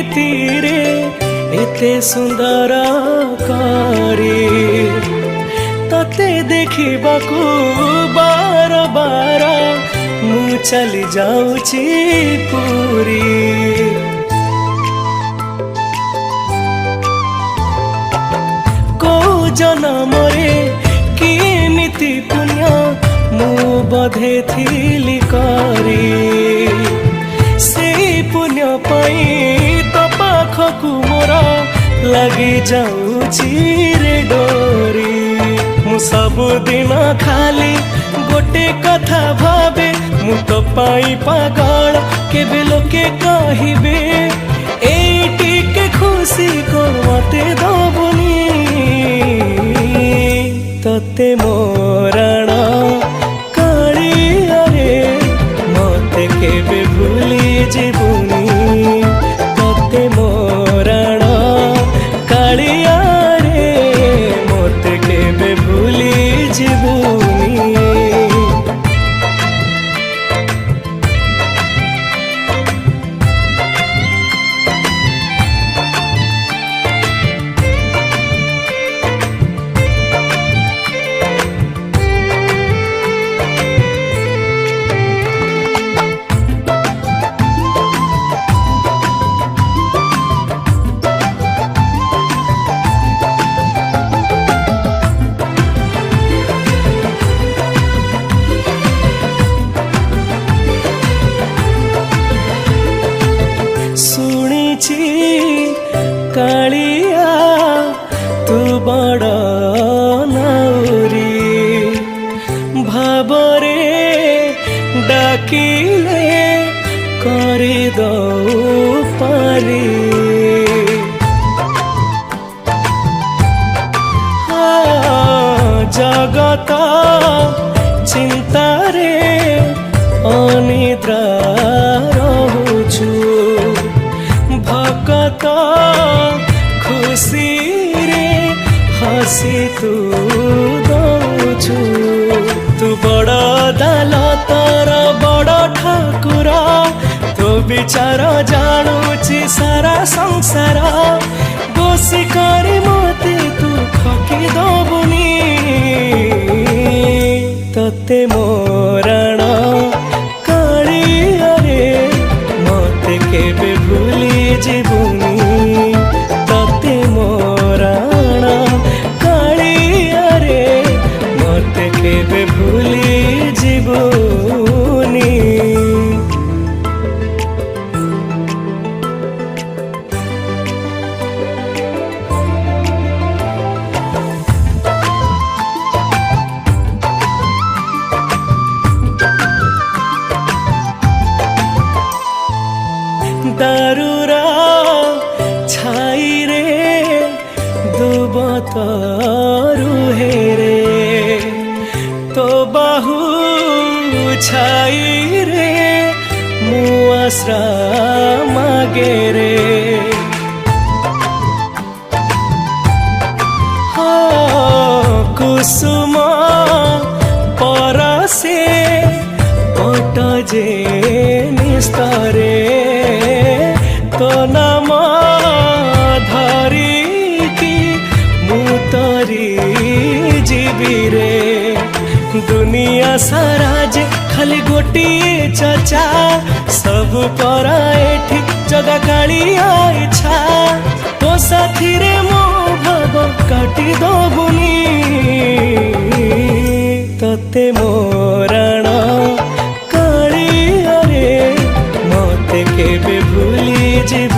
रीतिरे एते सुंदर करी तते देखिबाकू बार बार मु चली जाऊची पूरी। को जनमरे किमिति पुण्य मु बधे थिली करी से पुण्य पाई तो पाखकू मोर लगी जाऊची रे डोरी। मु सबुदिन खाली गोटे कथा भावे मु तो पाई पागल केबे लोके कहिबे एटी के खुशी को मते दबुनी तते मोरण कालिया रे मते केबे भूली जीवनी तते मोरण कालिया रे मते केबे भूली जीवनी। कालिया तू बड़ नाउरी भावरे डाकिले करी दऊ पारी। जगत चिंतारे अनिद्रा रहुछु भकत खुशी रे हसी तू दौछु। तू बड़ दालतर बड़ ठाकुर तो विचार जानुची सारा संसार दोषी करी मते तू ठकी दबुनी तते मोरण कालिया रे मते केबे भूली जीवनी तते मोरण कालिया रे मते केबे भूली जीवनी। दारुरा छाई रे दुबत रुहे रे तो बाहु छाई रे मुआश्रा मागे रे। कुसुम परसे पट जे निस्तरे तो नाम धरिकी मुतरी जीवी रे। दुनिया सारा जे खाली गोटिए चचा सब परा एठी जगा कालिया इच्छा तो साथी रे मो भाग काटी दबुनी तते मोरण कालिया रे मते केबे भूली जीव